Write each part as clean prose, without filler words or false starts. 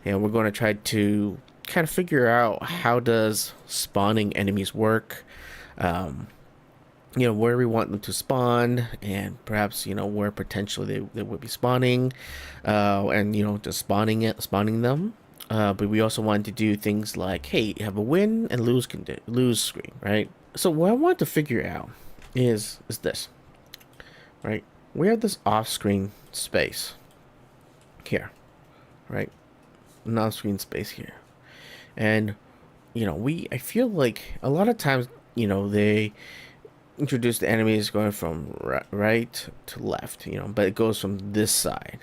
and we're going to try to kind of figure out how does spawning enemies work. Um, where we want them to spawn, and perhaps where potentially they would be spawning, and just spawning them. But we also want to do things like, hey, have a win and lose screen, right? So what I want to figure out is this, right? We have this off-screen space here, right? An off-screen space here, and I feel like a lot of times they introduce the enemies going from right to left, but it goes from this side,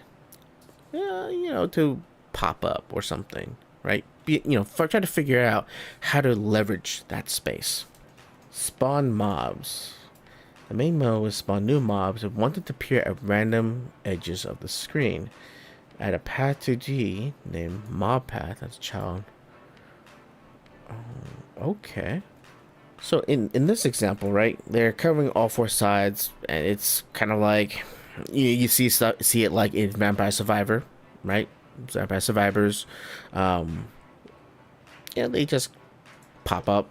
to pop up or something, right? Try to figure out how to leverage that space. Spawn mobs. The main mode is spawn new mobs that wanted to appear at random edges of the screen. Add a path to G named mob path. That's child. Okay. So in this example, right, they're covering all four sides, and it's kind of like you see it like in Vampire Survivor, right? Vampire Survivors, they just pop up,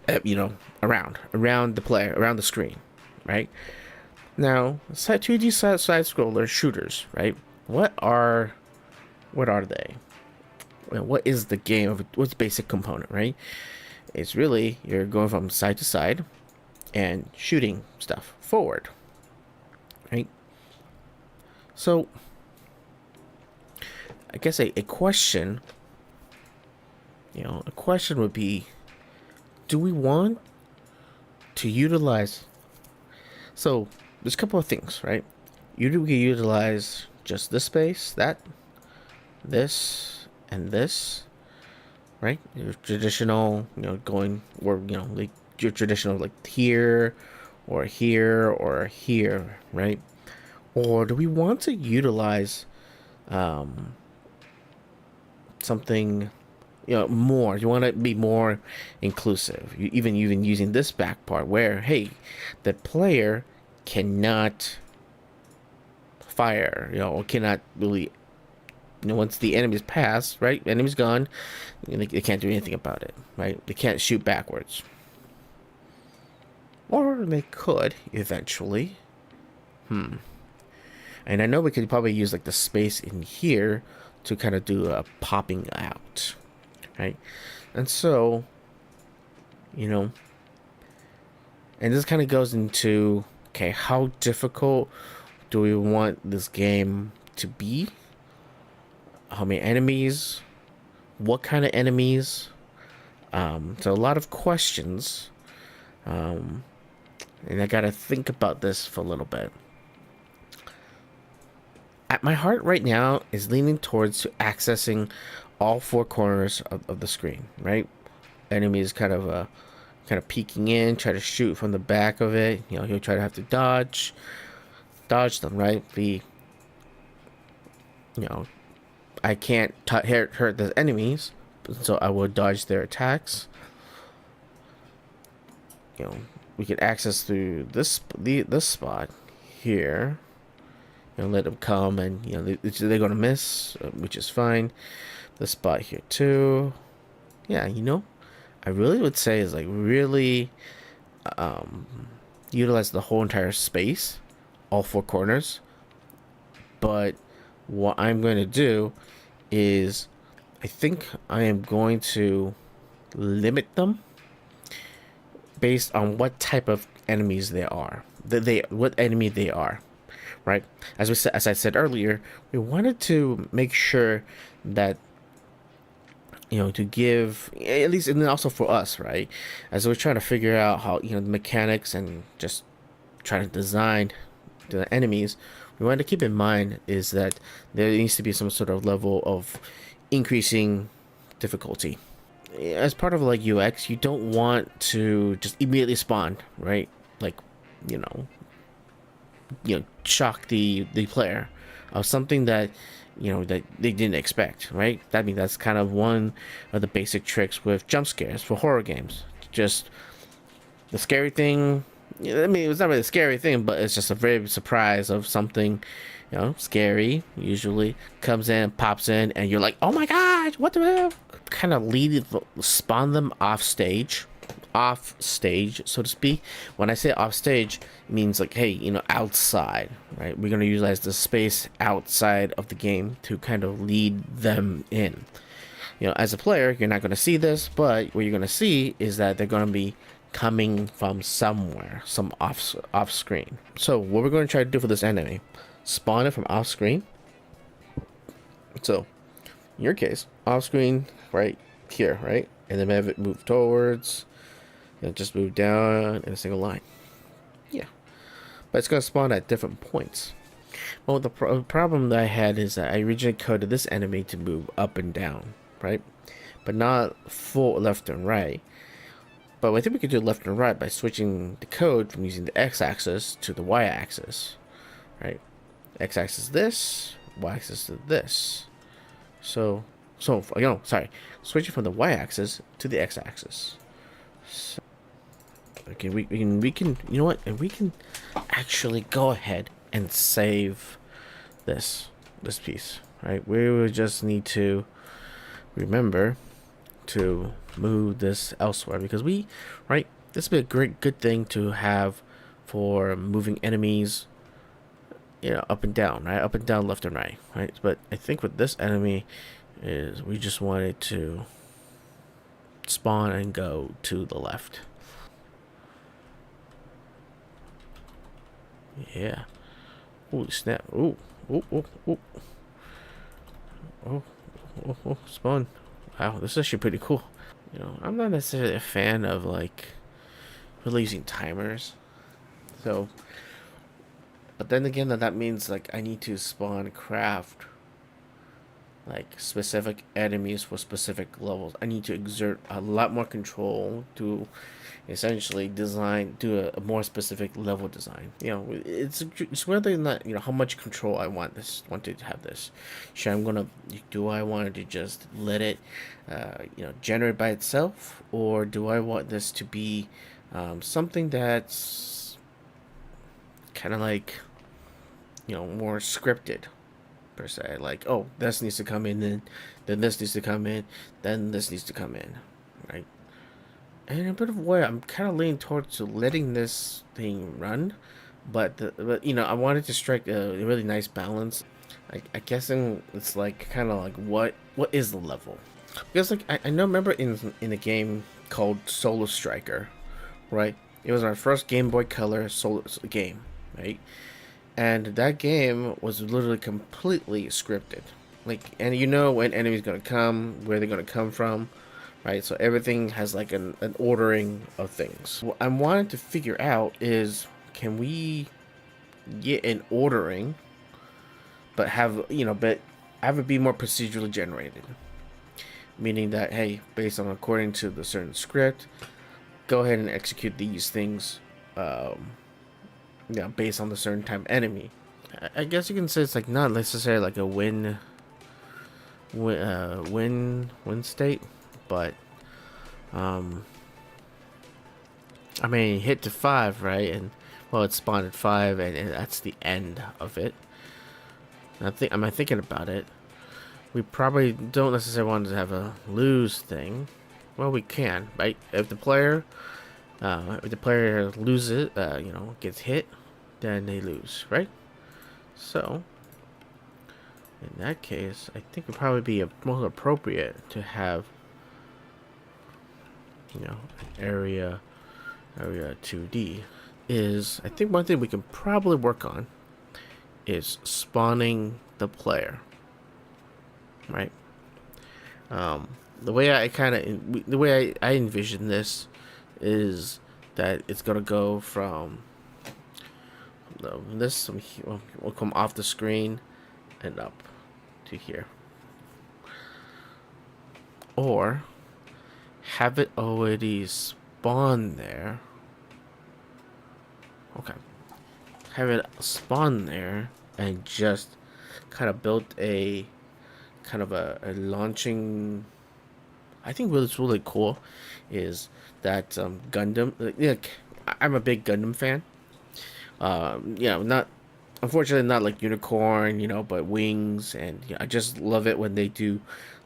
around the player, around the screen, right? Now, 2D side scroller shooters, right? What are they? What is the game of what's the basic component, right? It's really you're going from side to side and shooting stuff forward, right? So I guess a question, a question would be, do we want to utilize, so there's a couple of things, right? We can utilize just this space, this, and this, right? Your traditional, going, or like your traditional, like here, or here, or here, right? Or do we want to utilize something, more? You want to be more inclusive, even using this back part where, hey, the player cannot fire, or cannot really, once the enemy's passed, right? Enemy's gone, they can't do anything about it, right? They can't shoot backwards. Or they could, eventually. And I know we could probably use, like, the space in here to kind of do a popping out, right? And so, and this kind of goes into, okay, how difficult do we want this game to be? How many enemies? What kind of enemies? So a lot of questions. And I gotta think about this for a little bit. At my heart right now is leaning towards accessing all four corners of the screen, right? Enemies kind of peeking in, try to shoot from the back of it. He'll try to have to dodge them, right? I can't hurt the enemies, so I will dodge their attacks. We can access through this spot here. Let them come, and they're gonna miss, which is fine. The spot here too. Yeah, I really would say is like really utilize the whole entire space, all four corners. But what I'm going to do is, I think I am going to limit them based on what type of enemies they are, what enemy they are, right? As I said earlier, we wanted to make sure that to give, at least, and then also for us, right, as we're trying to figure out how the mechanics and just trying to design the enemies, we want to keep in mind is that there needs to be some sort of level of increasing difficulty. As part of like UX, you don't want to just immediately spawn, right? Like, shock the player of something that that they didn't expect, right? That's kind of one of the basic tricks with jump scares for horror games. Just the scary thing, Yeah, I mean, it's not really a scary thing, but it's just a very surprise of something, scary. Usually comes in, pops in, and you're like, "Oh my god, what the hell?" Kind of spawn them off stage, so to speak. When I say off stage, it means like, hey, outside, right? We're gonna utilize the space outside of the game to kind of lead them in. As a player, you're not gonna see this, but what you're gonna see is that they're gonna be coming from somewhere, some off screen. So what we're going to try to do for this enemy, spawn it from off screen. So in your case, off screen right here, right? And then have it move towards, just move down in a single line. Yeah, but it's going to spawn at different points. Well, the problem that I had is that I originally coded this enemy to move up and down, right? But not full left and right. But I think we could do left and right by switching the code from using the x-axis to the y-axis, right? X-axis this, y-axis to this. So, switching from the y-axis to the x-axis. So, okay, we can, you know what? And we can actually go ahead and save this piece, right? We would just need to remember to move this elsewhere, because this would be a good thing to have for moving enemies, up and down, right? Up and down, left and right, right? But I think with this enemy is we just wanted to spawn and go to the left. Yeah. Holy snap. Ooh. Ooh, ooh, ooh. Oh, spawn. Wow, this is actually pretty cool. I'm not necessarily a fan of like really using timers. So, but then again, that means like I need to spawn craft like specific enemies for specific levels. I need to exert a lot more control to essentially do a more specific level design. It's whether or not how much control I want to have this. Do I want to just let it generate by itself, or do I want this to be something that's kind of like more scripted per se, like, oh, this needs to come in, then this needs to come in, then this needs to come in, right? And in a bit of a way, I'm kind of leaning towards letting this thing run, but I wanted to strike a really nice balance. I guess it's like kind of like what is the level? Because like I remember in a game called Solar Striker, right? It was our first Game Boy Color Solar game, right? And that game was literally completely scripted. Like, and when enemies gonna come, where they're gonna come from, right? So everything has like an ordering of things. What I'm wanting to figure out is, can we get an ordering, but have it be more procedurally generated? Meaning that, hey, based on according to the certain script, go ahead and execute these things. Based on the certain type enemy. I guess you can say it's like not necessarily like a win state, but I mean, hit to 5, right? And well, it spawned at 5, and that's the end of it. And I'm thinking about it. We probably don't necessarily want to have a lose thing. Well, we can, right? If the player loses, gets hit, then they lose, right? So, in that case, I think it would probably be more appropriate to have, area 2D. I think one thing we can probably work on is spawning the player, right? The way I envision this is that it's gonna go from this will come off the screen and up to here, or have it already spawn there. Okay, have it spawn there and just kind of built a kind of a launching. I think what's really cool is that Gundam. I'm a big Gundam fan. Not unfortunately not like Unicorn, but Wings, and I just love it when they do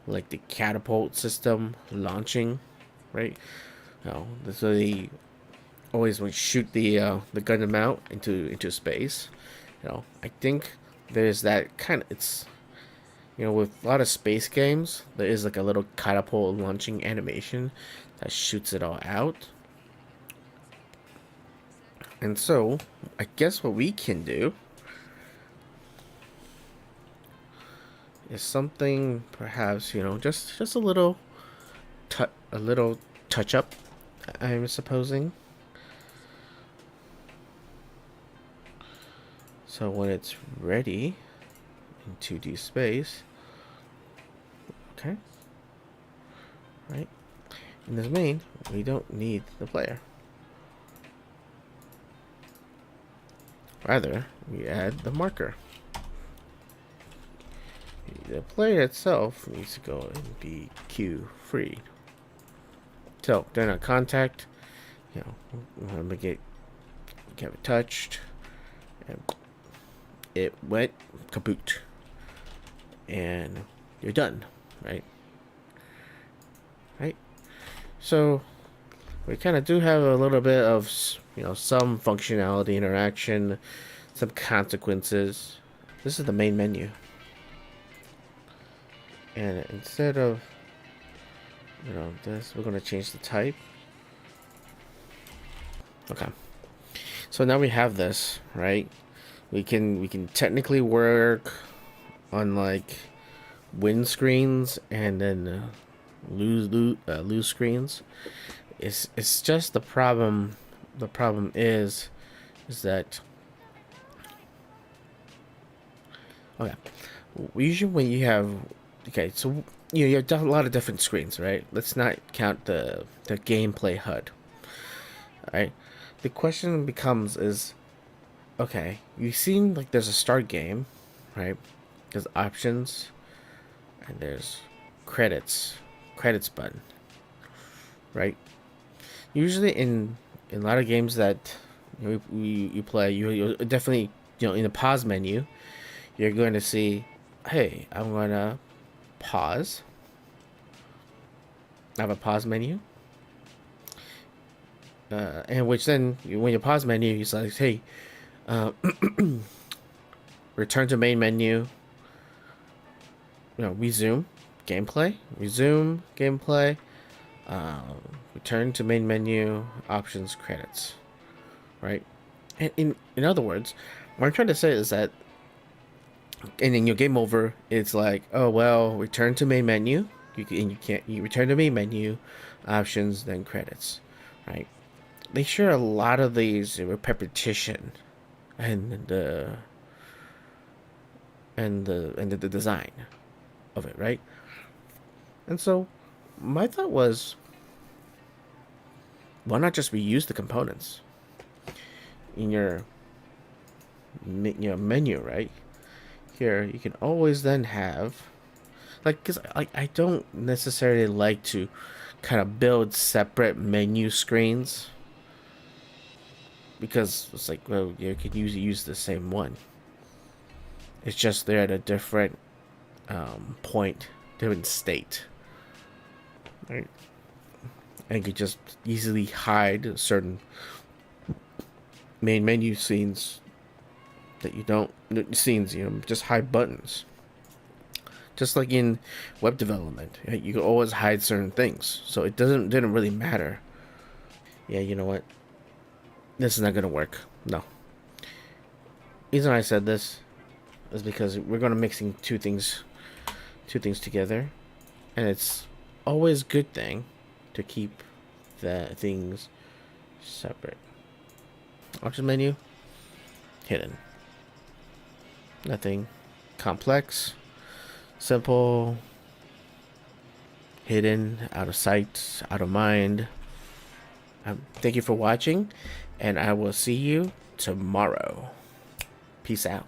like the catapult system launching, right? So they always like shoot the Gundam out into space. I think there's that kind of it's with a lot of space games, there is like a little catapult launching animation that shoots it all out. And so, I guess what we can do is something perhaps, just a little touch up, I'm supposing. So when it's ready in 2D space, okay, right, in this main, we don't need the player. Rather, we add the marker. The player itself needs to go and be queue free. So during our contact, we want to make it get touched, and it went kaboot, and you're done, right? Right. So we kind of do have a little bit of some functionality, interaction, some consequences. This is the main menu, and instead of this, we're going to change the type. Okay, so now we have this, right? We can technically work on like win screens and then lose screens. It's just the problem. The problem is that okay. Usually when you have so you have a lot of different screens, right? Let's not count the gameplay HUD. All right. The question becomes is, okay, you seen like there's a start game, right? There's options, and there's credits button, right? Usually in a lot of games that you play, you definitely in the pause menu, you're going to see, hey, I'm gonna pause. I have a pause menu, and which then when you pause menu, you say, hey, return to main menu. Resume gameplay. Return to main menu, options, credits, right? And in other words, what I'm trying to say is that, and in your game over, it's like, oh well, return to main menu. You return to main menu, options, then credits, right? They share a lot of these repetition, and the design of it, right? And so, my thought was, why not just reuse the components in your menu, right? Here, you can always then have, like, because I don't necessarily like to kind of build separate menu screens, because it's like, well, you could use the same one. It's just they're at a different point, different state, right? And you could just easily hide certain main menu scenes that you don't just hide buttons. Just like in web development, right? You can always hide certain things, so it didn't really matter. Yeah, you know what? This is not gonna work. No. The reason I said this is because we're gonna mixing two things together, and it's always a good thing to keep the things separate. Option menu, hidden. Nothing complex, simple, hidden, out of sight, out of mind. Thank you for watching, and I will see you tomorrow. Peace out.